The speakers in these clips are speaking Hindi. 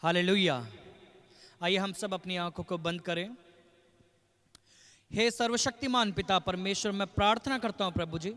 हालेलुया। आइए हम सब अपनी आंखों को बंद करें। हे सर्वशक्तिमान पिता परमेश्वर, मैं प्रार्थना करता हूं प्रभु जी,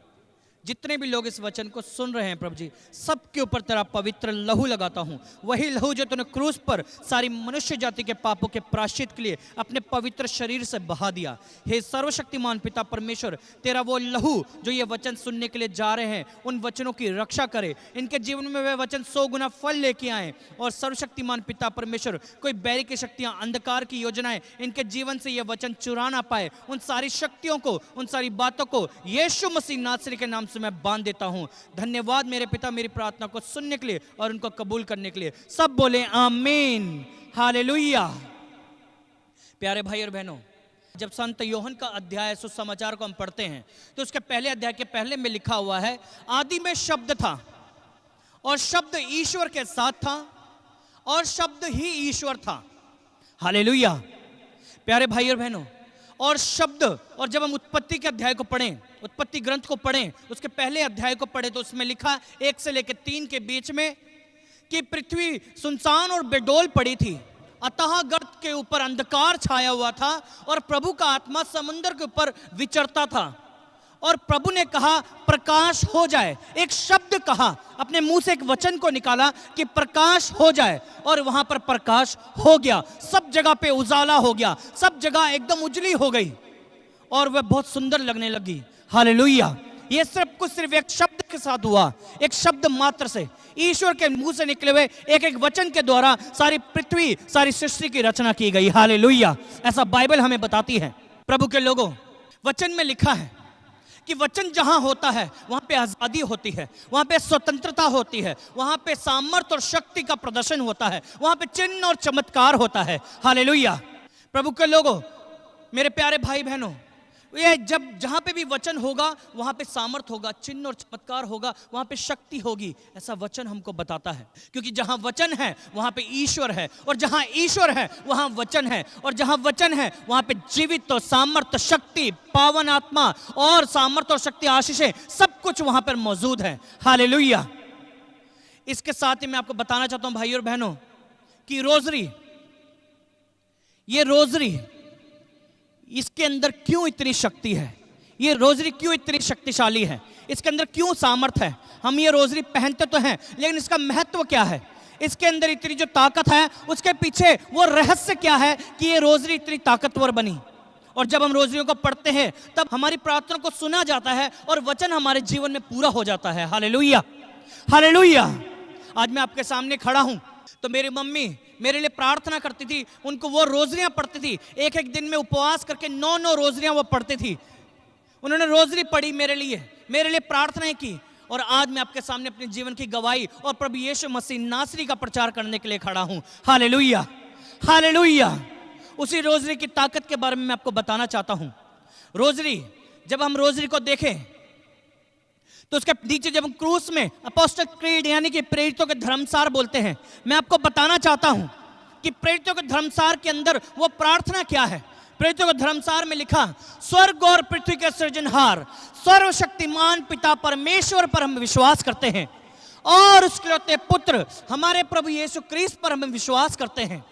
जितने भी लोग इस वचन को सुन रहे हैं प्रभु जी, सबके ऊपर तेरा पवित्र लहू लगाता हूं। वही लहू जो तूने क्रूस पर सारी मनुष्य जाति के पापों के प्रायश्चित के लिए अपने पवित्र शरीर से बहा दिया। हे सर्वशक्तिमान पिता परमेश्वर, तेरा वो लहू जो ये वचन सुनने के लिए जा रहे हैं, उन वचनों की रक्षा करे। इनके जीवन में वे वचन 100 गुना फल लेके आए। और सर्वशक्तिमान पिता परमेश्वर, कोई बैरी की शक्तियां, अंधकार की योजनाएं इनके जीवन से ये वचन चुरा ना पाए। उन सारी शक्तियों को, उन सारी बातों को यीशु मसीह नासरी के नाम से मैं बांध देता हूं। धन्यवाद मेरे पिता, मेरी प्रार्थना को सुनने के लिए और उनको कबूल करने के लिए। सब बोले आमीन, हालेलुया। प्यारे भाई और बहनों, जब संत योहन का अध्याय सुसमाचार को हम पढ़ते हैं तो उसके पहले अध्याय के पहले में लिखा हुआ है, आदि में शब्द था और शब्द ईश्वर के साथ था और शब्द ही ईश्वर था। हालेलुया। प्यारे भाई और बहनों, और शब्द, और जब हम उत्पत्ति के अध्याय को पढ़ें, उत्पत्ति ग्रंथ को पढ़ें, उसके पहले अध्याय को पढ़ें तो उसमें लिखा 1 से लेकर 3 के बीच में कि पृथ्वी सुनसान और बेडौल पड़ी थी, अतः गर्त के ऊपर अंधकार छाया हुआ था और प्रभु का आत्मा समुद्र के ऊपर विचरता था। और प्रभु ने कहा प्रकाश हो जाए। एक शब्द कहा, अपने मुंह से एक वचन को निकाला कि प्रकाश हो जाए, और वहां पर प्रकाश हो गया। सब जगह पे उजाला हो गया, सब जगह एकदम उजली हो गई और वह बहुत सुंदर लगने लगी। हालेलुया। ये सब कुछ सिर्फ एक शब्द के साथ हुआ, एक शब्द मात्र से, ईश्वर के मुंह से निकले हुए एक एक वचन के द्वारा सारी पृथ्वी, सारी सृष्टि की रचना की गई। हालेलुया। ऐसा बाइबल हमें बताती है। प्रभु के लोगों, वचन में लिखा है कि वचन जहां होता है वहां पे आजादी होती है, वहां पे स्वतंत्रता होती है, वहां पे सामर्थ्य और शक्ति का प्रदर्शन होता है, वहां पे चिन्ह और चमत्कार होता है। हालेलुया। प्रभु के लोगों, मेरे प्यारे भाई बहनों, ये जब जहां पे भी वचन होगा वहां पे सामर्थ होगा, चिन्ह और चमत्कार होगा, वहां पे शक्ति होगी, ऐसा वचन हमको बताता है। क्योंकि जहां वचन है वहां पे ईश्वर है, और जहां ईश्वर है वहां वचन है, और जहां वचन है वहां पे जीवित और सामर्थ, शक्ति, पावन आत्मा और सामर्थ और शक्ति, आशीषें, सब कुछ वहां पर मौजूद है। हालेलुया। इसके साथ ही मैं आपको बताना चाहता हूं भाई और बहनों कि रोजरी, ये रोजरी, इसके अंदर क्यों इतनी शक्ति है, ये रोजरी क्यों इतनी शक्तिशाली है, इसके अंदर क्यों सामर्थ है। हम ये रोजरी पहनते तो हैं, लेकिन इसका महत्व क्या है, इसके अंदर इतनी जो ताकत है उसके पीछे वो रहस्य क्या है कि ये रोजरी इतनी ताकतवर बनी। और जब हम रोजरियों को पढ़ते हैं तब हमारी प्रार्थना को सुना जाता है और वचन हमारे जीवन में पूरा हो जाता है। Hallelujah, hallelujah. आज मैं आपके सामने खड़ा हूं तो मेरी मम्मी मेरे लिए प्रार्थना करती थी, उनको वो रोजरियां पढ़ती थी, एक एक दिन में उपवास करके 9 रोजरियां वो पढ़ती थी। उन्होंने रोजरी पढ़ी मेरे लिए प्रार्थनाएं की, और आज मैं आपके सामने अपने जीवन की गवाही और प्रभु यीशु मसीह नासरी का प्रचार करने के लिए खड़ा हूं। Hallelujah, hallelujah. उसी रोजरी की ताकत के बारे में मैं आपको बताना चाहता हूं। रोजरी, जब हम रोजरी को देखें तो उसके नीचे जब हम क्रूस में अपोस्टल क्रीड यानी कि प्रेरितों के धर्मसार बोलते हैं, मैं आपको बताना चाहता हूं कि प्रेरितों के धर्मसार के अंदर वो प्रार्थना क्या है। प्रेरितों के धर्मसार में लिखा, स्वर्ग और पृथ्वी के सृजनहार सर्वशक्तिमान पिता परमेश्वर पर हम विश्वास करते हैं और उसके इकलौते पुत्र हमारे प्रभु यीशु क्रिस्त पर हम विश्वास करते हैं,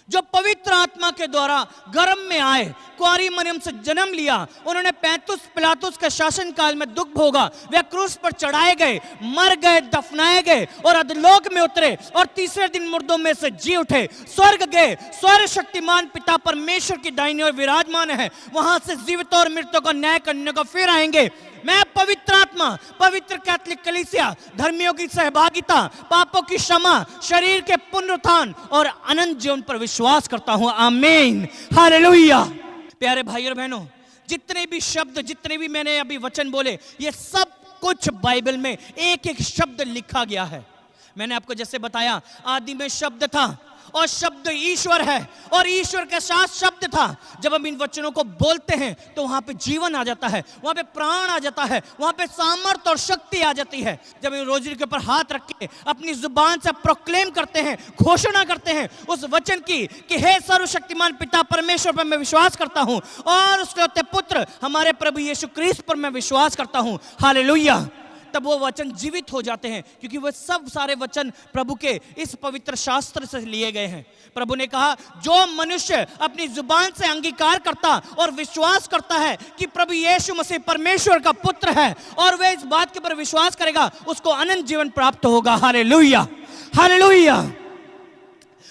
जो पवित्र आत्मा के द्वारा गर्भ में आए, कुंवारी मरियम से जन्म लिया, उन्होंने पैंतुस पिलातुस के शासन काल में दुख भोगा, वे क्रूस पर चढ़ाए गए, मर गए, दफनाए गए और अधोलोक में उतरे और तीसरे दिन मुर्दों में से जी उठे, स्वर्ग गए, सर्वशक्तिमान पिता परमेश्वर की दाहिनी ओर विराजमान है, वहां से जीवित और मृतों का न्याय करने को फिर आएंगे। मैं पवित्र आत्मा, पवित्र कैथोलिक कलीसिया, धर्मियों की सहभागिता, पापों की क्षमा, शरीर के पुनरुत्थान और अनंत जीवन पर विश्वास करता हूं। आमीन, हालेलुया। प्यारे भाई और बहनों, जितने भी शब्द, जितने भी मैंने अभी वचन बोले, ये सब कुछ बाइबल में एक एक शब्द लिखा गया है। मैंने आपको जैसे बताया, आदि में शब्द था और शब्द ईश्वर है और ईश्वर के साथ शब्द था। जब हम इन वचनों को बोलते हैं तो वहां पे जीवन आ जाता है, वहां पे प्राण आ जाता है, वहां पे सामर्थ और शक्ति आ जाती है। जब हम रोजरी के ऊपर हाथ रख के अपनी जुबान से प्रोक्लेम करते हैं, घोषणा करते हैं उस वचन की कि हे सर्वशक्तिमान पिता परमेश्वर पर मैं विश्वास करता हूं और उसके पुत्र हमारे प्रभु यीशु क्रिस्त पर मैं विश्वास करता हूं। हालेलुया। तब वो वचन जीवित हो जाते हैं, क्योंकि वो सब सारे वचन प्रभु के इस पवित्र शास्त्र से लिए गए हैं। प्रभु ने कहा, जो मनुष्य अपनी जुबान से अंगीकार करता और विश्वास करता है कि प्रभु यीशु मसीह परमेश्वर का पुत्र है और वह इस बात के पर विश्वास करेगा, उसको अनंत जीवन प्राप्त होगा। Hallelujah, hallelujah.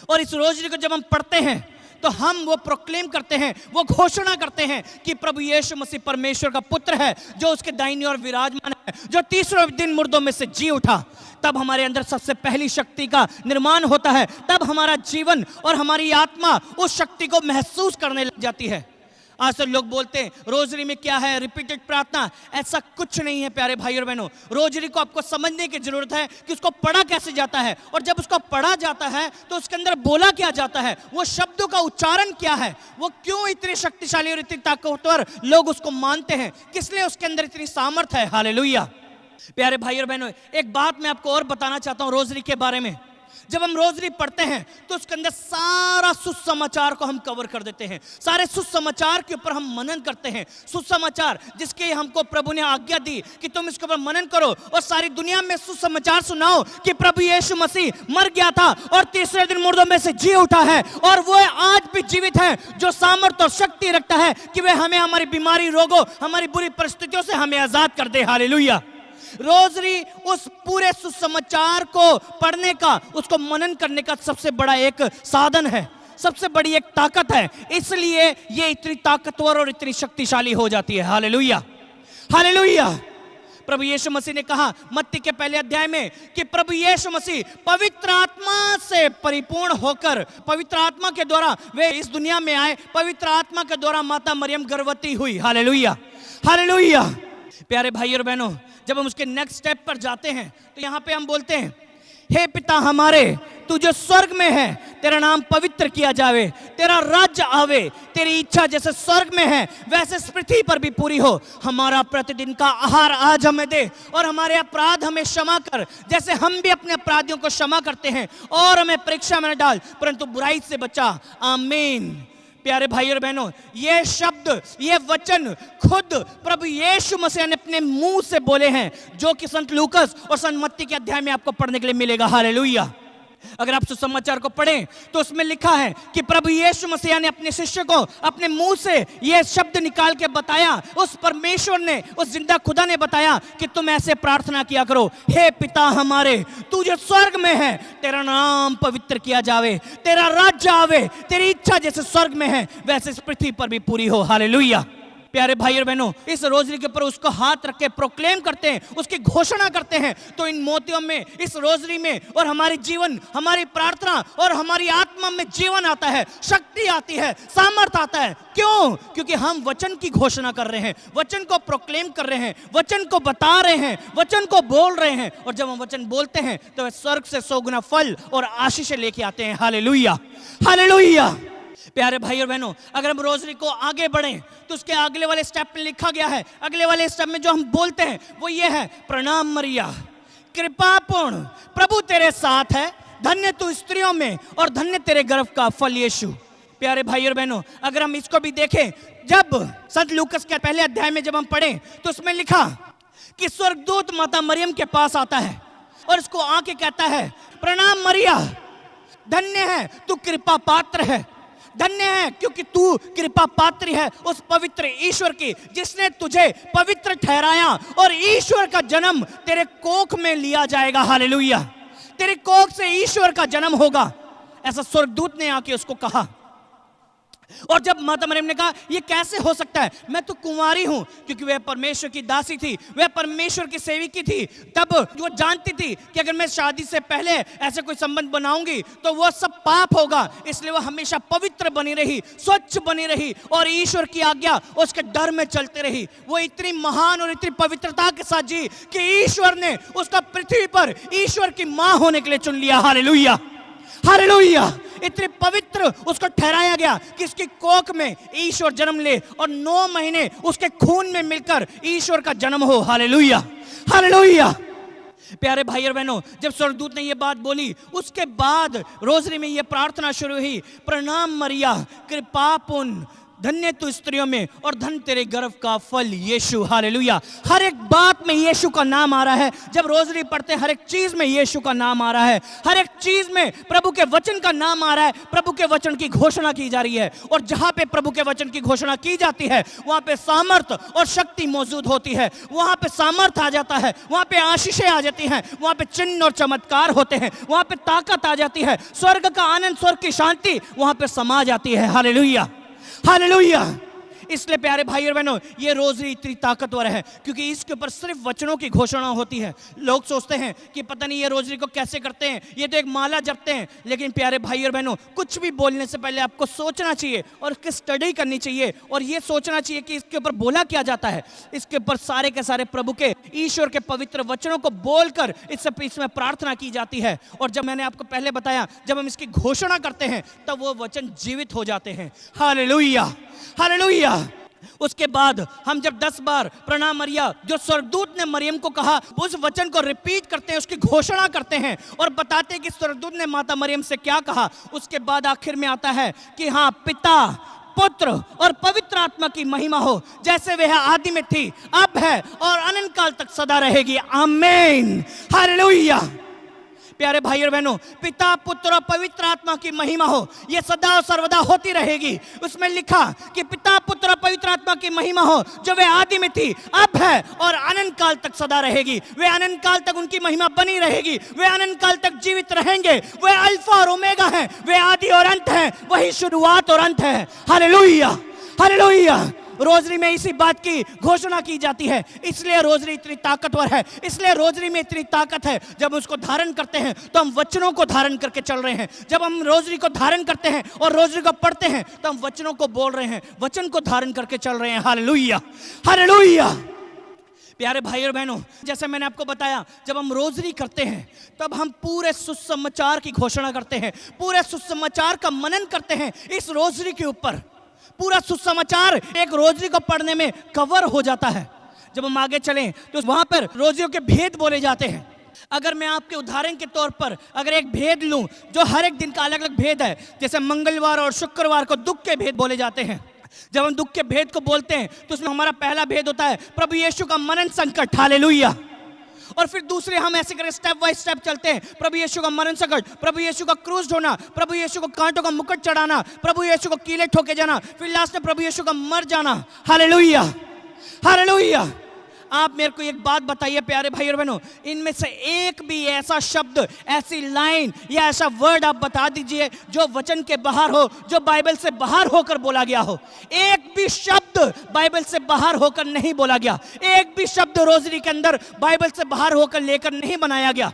और इस रोज़री को जब हम पढ़ते हैं तो हम वो प्रोक्लेम करते हैं, वो घोषणा करते हैं कि प्रभु यीशु मसीह परमेश्वर का पुत्र है, जो उसके दाहिनी ओर विराजमान है, जो तीसरे दिन मुर्दों में से जी उठा। तब हमारे अंदर सबसे पहली शक्ति का निर्माण होता है, तब हमारा जीवन और हमारी आत्मा उस शक्ति को महसूस करने लग जाती है। आज तो लोग बोलते हैं रोजरी में क्या है, रिपीटेड प्रार्थना। ऐसा कुछ नहीं है प्यारे भाई और बहनों। रोजरी को आपको समझने की जरूरत है कि उसको पढ़ा कैसे जाता है, और जब उसको पढ़ा जाता है तो उसके अंदर बोला क्या जाता है, वो शब्दों का उच्चारण क्या है, वो क्यों इतने शक्तिशाली और इतनी ताकतवर लोग उसको मानते हैं, किस लिए उसके अंदर इतनी सामर्थ है। हालेलुया। प्यारे भाई और बहनों, एक बात मैं आपको और बताना चाहता हूं रोजरी के बारे में। जब हम रोजरी पढ़ते हैं तो उसके अंदर सारा सुसमाचार को हम कवर कर देते हैं, सारे सुसमाचार के ऊपर हम मनन करते हैं। सुसमाचार जिसके हमको प्रभु ने आज्ञा दी कि तुम इसके ऊपर मनन करो और सारी दुनिया में सुसमाचार सुनाओ कि प्रभु यीशु मसीह मर गया था और तीसरे दिन मुर्दों में से जी उठा है, और वो आज भी जीवित है, जो सामर्थ्य और शक्ति रखता है कि वह हमें हमारी बीमारी, रोगों, हमारी बुरी परिस्थितियों से हमें आजाद कर दे। हालेलुया। रोजरी उस पूरे सुसमाचार को पढ़ने का, उसको मनन करने का सबसे बड़ा एक साधन है, सबसे बड़ी एक ताकत है। इसलिए ये इतनी ताकतवर और इतनी शक्तिशाली हो जाती है। Hallelujah, hallelujah. प्रभु यीशु मसीह ने कहा मत्ती के पहले अध्याय में कि प्रभु यीशु मसीह पवित्र आत्मा से परिपूर्ण होकर, पवित्र आत्मा के द्वारा वे इस दुनिया में आए, पवित्र आत्मा के द्वारा माता मरियम गर्भवती हुई। Hallelujah, hallelujah. प्यारे भाई और बहनों, जब हम उसके नेक्स्ट स्टेप पर जाते हैं तो यहां पे हम बोलते हैं, हे पिता हमारे, तू जो स्वर्ग में है, तेरा नाम पवित्र किया जावे, तेरा राज्य आवे, तेरी इच्छा जैसे स्वर्ग में है वैसे इस पृथ्वी पर भी पूरी हो। हमारा प्रतिदिन का आहार आज हमें दे, और हमारे अपराध हमें क्षमा कर जैसे हम भी अपने अपराधियों को क्षमा करते हैं, और हमें परीक्षा में न डाल परंतु बुराई से बचा। आमीन। प्यारे भाई और बहनों, ये शब्द, ये वचन खुद प्रभु यीशु मसीह ने अपने मुंह से बोले हैं, जो कि संत लूकस और संत मत्ती के अध्याय में आपको पढ़ने के लिए मिलेगा। हालेलुया। अगर आप सुसमाचार को पढ़ें तो उसमें लिखा है कि प्रभु यीशु मसीह ने अपने शिष्य को अपने मुंह से यह शब्द निकाल के बताया, उस परमेश्वर ने, उस जिंदा खुदा ने बताया कि तुम ऐसे प्रार्थना किया करो, हे पिता हमारे, तू जो स्वर्ग में है, तेरा नाम पवित्र किया जावे, तेरा राज्य आवे, तेरी इच्छा जैसे स्वर्ग में है वैसे इस पृथ्वी पर भी पूरी हो। हालेलुया। प्यारे भाई और बहनों, इस रोजरी के ऊपर उसको हाथ रख के प्रोक्लेम करते हैं, उसकी घोषणा करते हैं, तो इन मोतियों में, इस रोजरी में और हमारी जीवन, हमारी प्रार्थना और हमारी आत्मा में जीवन आता है, शक्ति आती है, सामर्थ आता है। क्यों? क्योंकि हम वचन की घोषणा कर रहे हैं, वचन को प्रोक्लेम कर रहे हैं, वचन को बता रहे हैं, वचन को बोल रहे हैं, और जब हम वचन बोलते हैं तो वह स्वर्ग से 100 गुना फल और आशीष लेके आते हैं। Hallelujah, hallelujah. प्यारे भाई और बहनों, अगर हम रोजरी को आगे बढ़ें तो उसके अगले वाले स्टेप में लिखा गया है, अगले वाले स्टेप में जो हम बोलते हैं वो ये है, प्रणाम मरिया, कृपापूर्ण प्रभु तेरे साथ है, धन्य तू स्त्रियों में और धन्य तेरे गर्भ का फल यीशु। प्यारे भाई और बहनों, अगर हम इसको भी देखें, जब संत लूकस के पहले अध्याय में जब हम पढ़ें तो उसमें लिखा कि स्वर्गदूत माता मरियम के पास आता है और इसको आके कहता है, प्रणाम मरिया, धन्य है तू कृपा पात्र है, धन्य है क्योंकि तू कृपा पात्र है उस पवित्र ईश्वर की, जिसने तुझे पवित्र ठहराया, और ईश्वर का जन्म तेरे कोख में लिया जाएगा। हालेलुया। तेरे कोख से ईश्वर का जन्म होगा, ऐसा स्वर्गदूत ने आके उसको कहा। और जब माता मरियम ने कहा ये कैसे हो सकता है, मैं तो कुंवारी हूं, क्योंकि वह परमेश्वर की दासी थी, वह परमेश्वर की सेविकी थी, तब वो जानती थी कि अगर मैं शादी से पहले ऐसे कोई संबंध बनाऊंगी तो वो सब पाप होगा, इसलिए वो हमेशा पवित्र बनी रही, स्वच्छ बनी रही और ईश्वर की आज्ञा उसके डर में चलती रही। वो इतनी महान और इतनी पवित्रता के साथ जी कि ईश्वर ने उसका पृथ्वी पर ईश्वर की मां होने के लिए चुन लिया। Hallelujah, hallelujah. इतने पवित्र उसको ठहराया गया कि इसकी कोख में ईश्वर जन्म ले और 9 महीने उसके खून में मिलकर ईश्वर का जन्म हो। Hallelujah, hallelujah. प्यारे भाई और बहनों, जब स्वर्गदूत ने ये बात बोली, उसके बाद रोजरी में ये प्रार्थना शुरू हुई, प्रणाम मरिया, कृपापूर्ण, धन्य तू स्त्रियों में और धन तेरे गर्भ का फल यीशु। हालेलुया। हर एक बात में यीशु का नाम आ रहा है। जब रोजरी पढ़ते हैं हर एक चीज में यीशु का नाम आ रहा है। हर एक चीज में प्रभु के वचन का नाम आ रहा है। प्रभु के वचन की घोषणा की जा रही है, और जहां पे प्रभु के वचन की घोषणा की जाती है वहां पे सामर्थ और शक्ति मौजूद होती है। वहां पे सामर्थ आ जाता है, वहां पे आशीषें आ जाती हैं, वहां पे चिन्ह और चमत्कार होते हैं, वहां पे ताकत आ जाती है, स्वर्ग का आनंद, स्वर्ग की शांति वहां पे समा जाती है। Hallelujah, hallelujah. इसलिए प्यारे भाई और बहनों, ये रोजरी इतनी ताकतवर है क्योंकि इसके ऊपर सिर्फ वचनों की घोषणा होती है। लोग सोचते हैं कि पता नहीं ये रोजरी को कैसे करते हैं, ये तो एक माला जपते हैं। लेकिन प्यारे भाई और बहनों, कुछ भी बोलने से पहले आपको सोचना चाहिए और इसकी स्टडी करनी चाहिए, और ये सोचना चाहिए कि इसके ऊपर बोला क्या जाता है। इसके ऊपर सारे के सारे प्रभु के, ईश्वर के पवित्र वचनों को बोलकर इसमें प्रार्थना की जाती है। और जब मैंने आपको पहले बताया, जब हम इसकी घोषणा करते हैं तब वो वचन जीवित हो जाते हैं। Hallelujah, hallelujah. उसके बाद हम जब 10 बार प्रणाम मरिया, जो स्वर्गदूत ने मरियम को कहा, उस वचन को रिपीट करते हैं, उसकी घोषणा करते हैं और बताते हैं कि स्वर्गदूत ने माता मरियम से क्या कहा। उसके बाद आखिर में आता है कि हाँ, पिता, पुत्र और पवित्र आत्मा की महिमा हो, जैसे वह आदि में थी, अब है और अनंत काल तक सदा रहेगी। आमीन, हालेलुया। प्यारे भाई और बहनों, पिता, पुत्र और पवित्र आत्मा की महिमा हो, यह सदा और सर्वदा होती रहेगी। उसमें लिखा कि पिता, पुत्र और पवित्र आत्मा की महिमा हो, जो वे आदि में थी, अब है और अनंत काल तक सदा रहेगी। वे अनंत काल तक उनकी महिमा बनी रहेगी। वे अनंत काल तक जीवित रहेंगे। वे अल्फा और ओमेगा हैं, वे आदि और अंत हैं, वही शुरुआत और अंत है। Hallelujah, hallelujah. रोजरी में इसी बात की घोषणा की जाती है, इसलिए रोजरी इतनी ताकतवर है। इसलिए रोजरी में इतनी ताकत है, जब उसको धारण करते हैं तो हम वचनों को धारण करके चल रहे हैं। जब हम रोजरी को धारण करते हैं और रोजरी को पढ़ते हैं तो हम वचनों को बोल रहे हैं, वचन को धारण करके चल रहे हैं। Hallelujah, hallelujah. प्यारे भाई और बहनों, जैसे मैंने आपको बताया, जब हम रोजरी करते हैं तब हम पूरे सुसमाचार की घोषणा करते हैं, पूरे सुसमाचार का मनन करते हैं इस रोजरी के ऊपर। पूरा सुसमाचार एक रोजरी को पढ़ने में कवर हो जाता है। जब हम आगे चलें तो वहां पर रोजरियों के भेद बोले जाते हैं। अगर मैं आपके उदाहरण के तौर पर अगर एक भेद लूं, जो हर एक दिन का अलग अलग भेद है, जैसे मंगलवार और शुक्रवार को दुख के भेद बोले जाते हैं। जब हम दुख के भेद को बोलते हैं तो उसमें हमारा पहला भेद होता है प्रभु यीशु का मरण संकट। हालेलुया। और फिर दूसरे हम ऐसे करके स्टेप बाय स्टेप चलते हैं। प्रभु यीशु का मरण संकट, प्रभु यीशु का क्रूस ढोना, प्रभु यीशु को कांटों का मुकुट चढ़ाना, प्रभु यीशु को कीले ठोके जाना, फिर लास्ट में प्रभु यीशु का मर जाना। Hallelujah, hallelujah. आप मेरे को एक बात बताइए प्यारे भाई और बहनों, इनमें से एक भी ऐसा शब्द, ऐसी लाइन या ऐसा वर्ड आप बता दीजिए जो वचन के बाहर हो, जो बाइबल से बाहर होकर बोला गया हो। एक भी शब्द बाइबल से बाहर होकर नहीं बोला गया। एक भी शब्द रोजरी के अंदर बाइबल से बाहर होकर लेकर नहीं बनाया गया।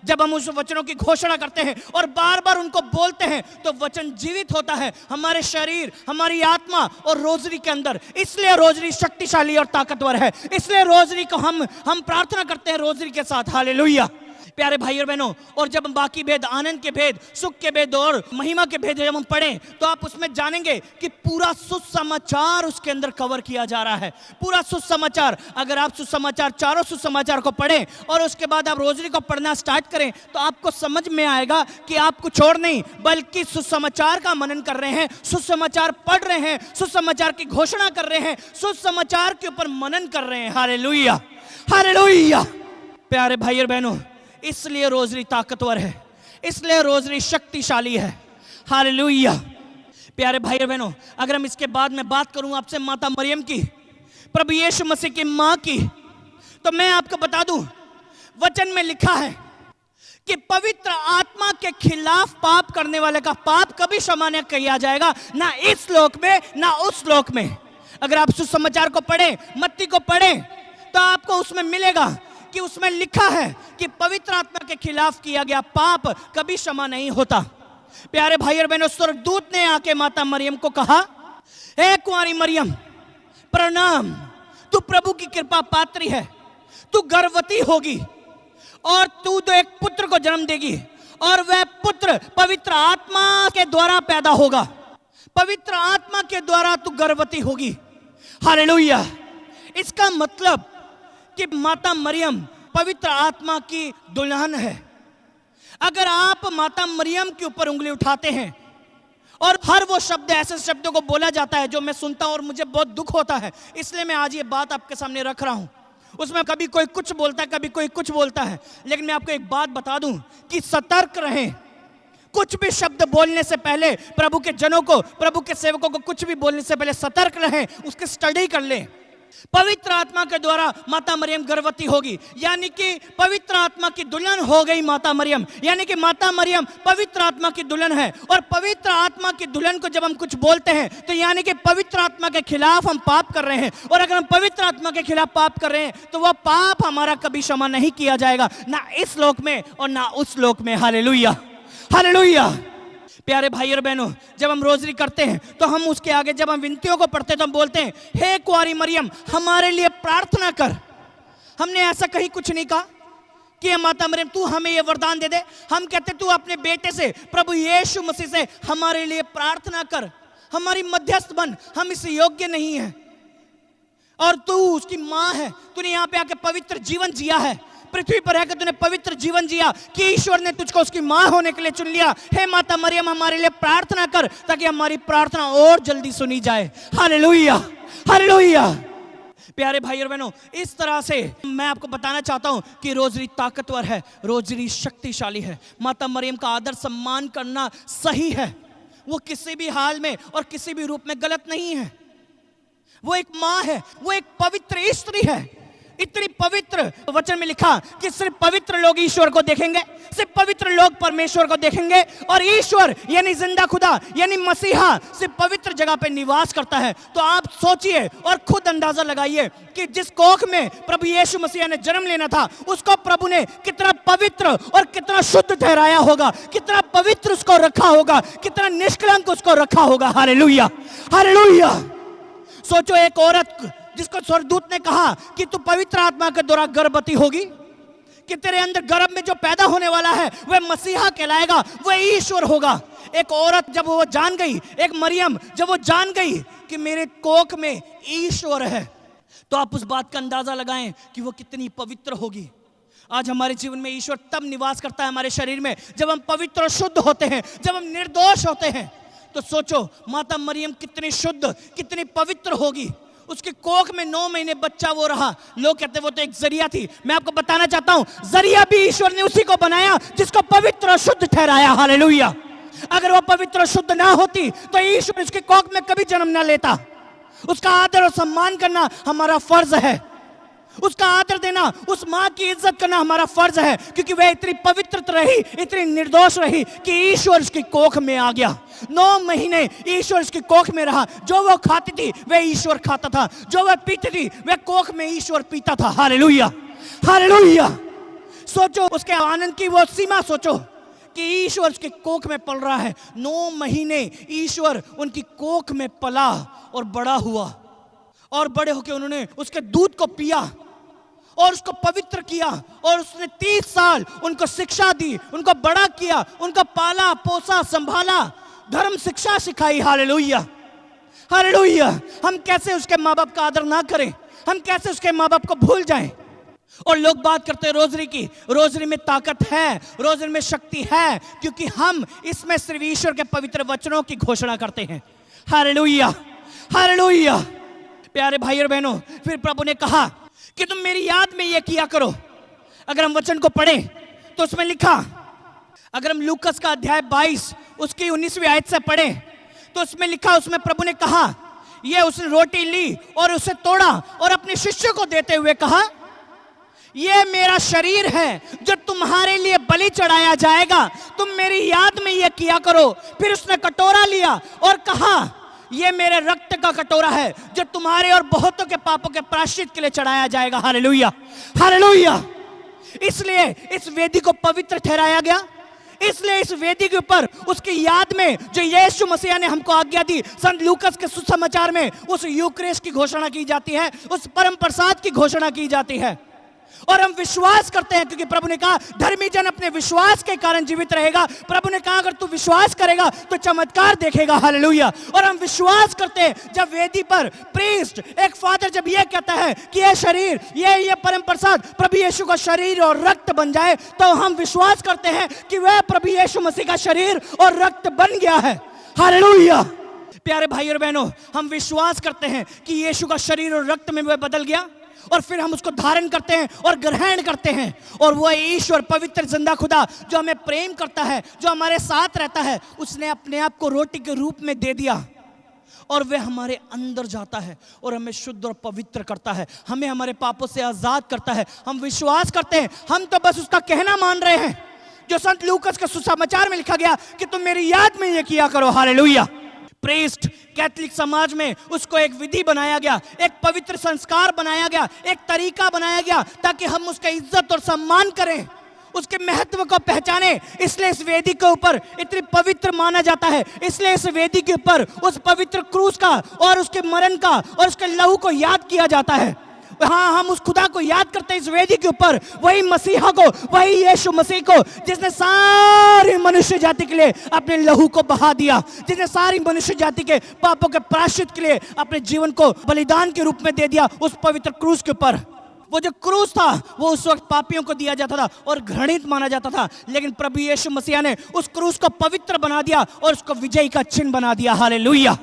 जब हम उस वचनों की घोषणा करते हैं और बार बार उनको बोलते हैं तो वचन जीवित होता है हमारे शरीर, हमारी आत्मा और रोजरी के अंदर। इसलिए रोजरी शक्तिशाली और ताकतवर है। इसलिए रोजरी को हम प्रार्थना करते हैं रोजरी के साथ। हालेलुया। प्यारे भाई और बहनों, और जब हम बाकी भेद, आनंद के भेद, सुख के भेद और महिमा के भेद जब हम पढ़ें तो आप उसमें जानेंगे कि पूरा सुसमाचार उसके अंदर कवर किया जा रहा है। पूरा सुसमाचार। अगर आप सुसमाचार, चारों सुसमाचार को पढ़ें और उसके बाद आप रोजरी को पढ़ना स्टार्ट करें तो आपको समझ में आएगा कि आप कुछ और नहीं बल्कि सुसमाचार का मनन कर रहे हैं, सुसमाचार पढ़ रहे हैं, सुसमाचार की घोषणा कर रहे हैं, सुसमाचार के ऊपर मनन कर रहे हैं। Hallelujah, hallelujah. प्यारे भाई और बहनों, इसलिए रोजरी ताकतवर है, इसलिए रोजरी शक्तिशाली है। हालेलुया। प्यारे भाई और बहनों, अगर हम इसके बाद में बात करूं आपसे माता मरियम की, प्रभु यीशु मसीह की मां की, तो मैं आपको बता दूं वचन में लिखा है कि पवित्र आत्मा के खिलाफ पाप करने वाले का पाप कभी क्षमा नहीं किया जाएगा, ना इस लोक में ना उस लोक में। अगर आप सुसमाचार को पढ़ें, मत्ती को पढ़ें, तो आपको उसमें मिलेगा कि उसमें लिखा है कि पवित्र आत्मा के खिलाफ किया गया पाप कभी क्षमा नहीं होता। प्यारे भाई और बहनों, स्वर्गदूत ने आके माता मरियम को कहा, हे कुंवारी मरियम प्रणाम, तू प्रभु की कृपा पात्री है, तू गर्भवती होगी और तू तो एक पुत्र को जन्म देगी और वह पुत्र पवित्र आत्मा के द्वारा पैदा होगा। पवित्र आत्मा के द्वारा तू गर्भवती होगी। हालेलुया। इसका मतलब कि माता मरियम पवित्र आत्मा की दुल्हन है। अगर आप माता मरियम के ऊपर उंगली उठाते हैं और हर वो शब्द, ऐसे शब्दों को बोला जाता है जो मैं सुनता हूं और मुझे बहुत दुख होता है। इसलिए मैं आज ये बात आपके सामने रख रहा हूं। उसमें कभी कोई कुछ बोलता है, कभी कोई कुछ बोलता है, लेकिन मैं आपको एक बात बता दूं कि सतर्क रहें। कुछ भी शब्द बोलने से पहले प्रभु के जनों को, प्रभु के सेवकों को कुछ भी बोलने से पहले सतर्क रहें, उसकी स्टडी कर लें। पवित्र आत्मा के द्वारा माता मरियम गर्भवती होगी, यानी कि पवित्र आत्मा की दुल्हन हो गई माता मरियम, यानी कि माता मरियम पवित्र आत्मा की दुल्हन है। और पवित्र आत्मा की दुल्हन को जब हम कुछ बोलते हैं तो यानी कि पवित्र आत्मा के खिलाफ हम पाप कर रहे हैं। और अगर हम पवित्र आत्मा के खिलाफ पाप कर रहे हैं तो वह पाप हमारा कभी क्षमा नहीं किया जाएगा, ना इस लोक में और ना उस लोक में। Hallelujah, hallelujah. प्यारे भाई और बहनों, जब हम रोजरी करते हैं तो हम उसके आगे, जब हम विनतियों को पढ़ते हैं तो हम बोलते हैं, हे कुंवारी मरियम हमारे लिए प्रार्थना कर। हमने ऐसा कहीं कुछ नहीं कहा कि माता मरियम तू हमें ये वरदान दे दे। हम कहते तू अपने बेटे से, प्रभु यीशु मसीह से हमारे लिए प्रार्थना कर, हमारी मध्यस्थ बन, हम इस योग्य नहीं है और तू उसकी माँ है। तूने यहाँ पे आके पवित्र जीवन जिया है, पृथ्वी पर रहकर तूने पवित्र जीवन जिया कि ईश्वर ने तुझको उसकी मां होने के लिए चुन लिया। हे माता मरियम हमारे लिए प्रार्थना कर ताकि हमारी प्रार्थना और जल्दी सुनी जाए। Hallelujah, hallelujah. प्यारे भाई और बहनों, इस तरह से मैं आपको बताना चाहता हूं कि रोजरी ताकतवर है, रोजरी शक्तिशाली है। माता मरियम का आदर सम्मान करना सही है, वो किसी भी हाल में और किसी भी रूप में गलत नहीं है। वो एक मां है, वो एक पवित्र स्त्री है। इतनी पवित्र, वचन में लिखा कि सिर्फ पवित्र लोग ईश्वर को देखेंगे, सिर्फ पवित्र लोग परमेश्वर को देखेंगे। और ईश्वर यानी जिंदा खुदा यानी मसीहा सिर्फ पवित्र जगह पे निवास करता है। तो आप सोचिए और खुद अंदाजा लगाइए कि जिस कोख में प्रभु यीशु मसीह ने जन्म लेना था उसको प्रभु ने कितना पवित्र और कितना शुद्ध ठहराया होगा, कितना पवित्र उसको रखा होगा, कितना निष्कलंक उसको रखा होगा। Hallelujah, hallelujah. सोचो एक औरत जिसको स्वर्गदूत ने कहा कि तू पवित्र आत्मा के द्वारा गर्भवती होगी, कि तेरे अंदर गर्भ में जो पैदा होने वाला है वह मसीहा कहलाएगा, वह ईश्वर होगा। एक औरत जब वो जान गई, एक मरियम जब वो जान गई कि मेरे कोख में ईश्वर है, तो आप उस बात का अंदाजा लगाएं कि वो कितनी पवित्र होगी। आज हमारे जीवन में ईश्वर तब निवास करता है हमारे शरीर में जब हम पवित्र और शुद्ध होते हैं, जब हम निर्दोष होते हैं। तो सोचो माता मरियम कितनी शुद्ध, कितनी पवित्र होगी। उसके कोख में 9 महीने बच्चा वो रहा। लोग कहते वो तो एक जरिया थी। मैं आपको बताना चाहता हूं, जरिया भी ईश्वर ने उसी को बनाया जिसको पवित्र और शुद्ध ठहराया। हालेलुया। अगर वो पवित्र और शुद्ध ना होती तो ईश्वर उसके कोख में कभी जन्म ना लेता। उसका आदर और सम्मान करना हमारा फर्ज है, उसका आदर देना, उस माँ की इज्जत करना हमारा फर्ज है, क्योंकि वह इतनी पवित्र रही, इतनी निर्दोष रही कि ईश्वर उसकी कोख में आ गया। 9 महीने ईश्वर उसकी कोख में रहा। जो वो खाती थी वह ईश्वर खाता था, जो वह पीती थी वह कोख में ईश्वर पीता था। Hallelujah, hallelujah. सोचो उसके आनंद की वो सीमा, सोचो कि ईश्वर उसके कोख में पल रहा है। 9 महीने ईश्वर उनकी कोख में पला और बड़ा हुआ, और बड़े होकर उन्होंने उसके दूध को पिया और उसको पवित्र किया, और उसने 30 साल उनको शिक्षा दी, उनको बड़ा किया, उनको पाला पोसा संभाला, धर्म शिक्षा सिखाई। Hallelujah, hallelujah. हम कैसे उसके माँ बाप का आदर ना करें, हम कैसे उसके माँ बाप को भूल जाएं। और लोग बात करते हैं रोजरी की, रोजरी में ताकत है, रोजरी में शक्ति है, क्योंकि हम इसमें सिर्फ ईश्वर के पवित्र वचनों की घोषणा करते हैं। Hallelujah, hallelujah. प्यारे भाई और बहनों, फिर प्रभु ने कहा कि तुम मेरी याद में यह किया करो। अगर हम वचन को पढ़ें तो उसमें लिखा, अगर हम लूकस का अध्याय 22 उसकी 19वीं आयत से पढ़ें तो उसमें लिखा, उसमें प्रभु ने कहा, यह उसने रोटी ली और उसे तोड़ा और अपने शिष्यों को देते हुए कहा, यह मेरा शरीर है जो तुम्हारे लिए बलि चढ़ाया जाएगा, तुम मेरी याद में यह किया करो। फिर उसने कटोरा लिया और कहा, ये मेरे रक्त का कटोरा है जो तुम्हारे और बहुतों के पापों के प्रायश्चित के लिए चढ़ाया जाएगा। Hallelujah, hallelujah. इसलिए इस वेदी को पवित्र ठहराया गया, इसलिए इस वेदी के ऊपर उसकी याद में जो यीशु मसीह ने हमको आज्ञा दी, संत लूकस के सुसमाचार में उस यूक्रेश की घोषणा की जाती है, उस परम प्रसाद की घोषणा की जाती है। और हम विश्वास करते हैं, क्योंकि प्रभु ने कहा धर्मी जन अपने विश्वास के कारण जीवित रहेगा। प्रभु ने कहा अगर तू विश्वास करेगा तो चमत्कार देखेगा। हालेलुया। और हम विश्वास करते हैं जब वेदी पर प्रीस्ट, एक फादर जब यह कहता है कि यह शरीर, यह परम प्रसाद प्रभु यीशु का शरीर और रक्त बन जाए, तो हम विश्वास करते हैं कि वह प्रभु यीशु मसीह का शरीर और रक्त बन गया है। हालेलुया। प्यारे भाई और बहनों, हम विश्वास करते हैं कि यीशु का शरीर और रक्त में वह बदल गया और फिर हम उसको धारण करते हैं और ग्रहण करते हैं। और वह ईश्वर पवित्र जिंदा खुदा जो हमें प्रेम करता है, जो हमारे साथ रहता है, उसने अपने आप को रोटी के रूप में दे दिया और वह हमारे अंदर जाता है और हमें शुद्ध और पवित्र करता है, हमें हमारे पापों से आजाद करता है। हम विश्वास करते हैं, हम तो बस उसका कहना मान रहे हैं जो संत लूकास के सुसमाचार में लिखा गया कि तुम मेरी याद में ये किया करो। हालेलुया। प्रीस्ट कैथोलिक समाज में उसको एक विधि बनाया गया, एक पवित्र संस्कार बनाया गया, एक तरीका बनाया गया ताकि हम उसका इज्जत और सम्मान करें, उसके महत्व को पहचाने। इसलिए इस वेदी के ऊपर इतनी पवित्र माना जाता है, इसलिए इस वेदी के ऊपर उस पवित्र क्रूस का और उसके मरण का और उसके लहू को याद किया जाता है। हाँ, हम उस खुदा को याद करते हैं इस वेदी के ऊपर, वही मसीहा को, वही यीशु मसीह को जिसने सारी मनुष्य जाति के लिए अपने लहू को बहा दिया, जिसने सारी मनुष्य जाति के पापों के प्रायश्चित के लिए अपने जीवन को बलिदान के रूप में दे दिया उस पवित्र क्रूस के ऊपर। वो जो क्रूस था वो उस वक्त पापियों को दिया जाता था और घृणित माना जाता था, लेकिन प्रभु यीशु मसीह ने उस क्रूस को पवित्र बना दिया और उसको विजयी का चिन्ह बना दिया। Hallelujah,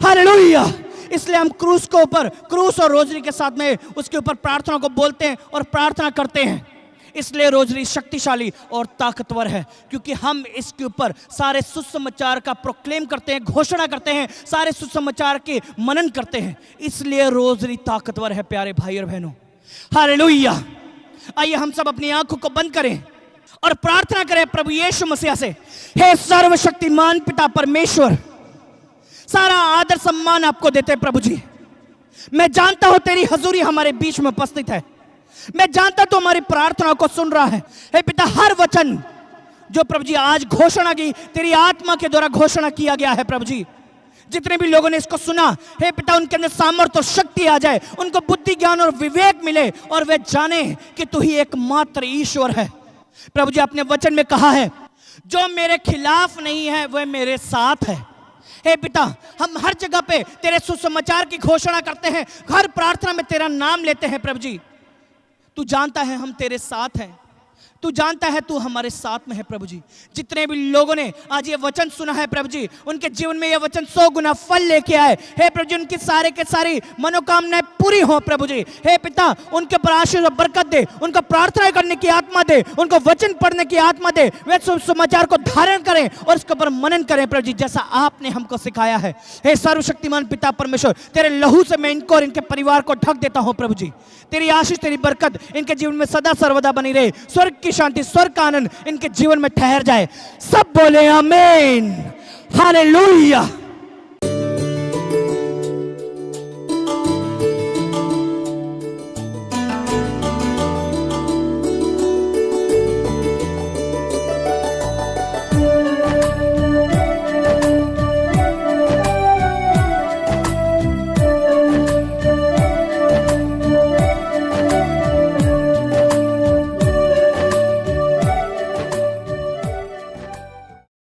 hallelujah. इसलिए हम क्रूस के ऊपर, क्रूस और रोजरी के साथ में उसके ऊपर प्रार्थना को बोलते हैं और प्रार्थना करते हैं। इसलिए रोजरी शक्तिशाली और ताकतवर है क्योंकि हम इसके ऊपर सारे सुसमाचार का प्रोक्लेम करते हैं, घोषणा करते हैं, सारे सुसमाचार के मनन करते हैं। इसलिए रोजरी ताकतवर है प्यारे भाई और बहनों। हालेलुया। आइए हम सब अपनी आंखों को बंद करें और प्रार्थना करें प्रभु यीशु मसीह से। हे सर्वशक्तिमान पिता परमेश्वर, सारा आदर सम्मान आपको देते हैं प्रभु जी। मैं जानता हूं तेरी हजूरी हमारे बीच में उपस्थित है, मैं जानता हूं हमारी प्रार्थना को सुन रहा है। हे पिता, हर वचन जो प्रभु जी आज घोषणा की, तेरी आत्मा के द्वारा घोषणा किया गया है प्रभु जी, जितने भी लोगों ने इसको सुना, हे पिता, उनके अंदर सामर्थ्य और शक्ति आ जाए, उनको बुद्धि ज्ञान और विवेक मिले और वे जाने कि तू ही एकमात्र ईश्वर है। प्रभु जी, आपने वचन में कहा है जो मेरे खिलाफ नहीं है वह मेरे साथ है। हे पिता, हम हर जगह पे तेरे सुसमाचार की घोषणा करते हैं, हर प्रार्थना में तेरा नाम लेते हैं प्रभु जी। तू जानता है हम तेरे साथ हैं, तू जानता है तू हमारे साथ में है प्रभु जी। जितने भी लोगों ने आज ये वचन सुना है प्रभु जी, उनके जीवन में ये वचन 100 गुना फल लेके आए। हे प्रभु जी, उनकी सारे के सारी मनोकामनाएं पूरी हो प्रभु जी। हे पिता, उनके पर आशीष और बरकत दे, उनको प्रार्थना करने की आत्मा दे, उनको वचन पढ़ने की आत्मा दे, वे सुसमाचार को धारण करें और इसके ऊपर मनन करें प्रभु जी, जैसा आपने हमको सिखाया है। हे सर्वशक्तिमान पिता परमेश्वर, तेरे लहू से मैं इनको और इनके परिवार को ढक देता हूं प्रभु जी। तेरी आशीष, तेरी बरकत इनके जीवन में सदा सर्वदा बनी रहे। स्वर्ग की शांति, स्वर्ग का आनंद इनके जीवन में ठहर जाए। सब बोले आमीन। हालेलुया।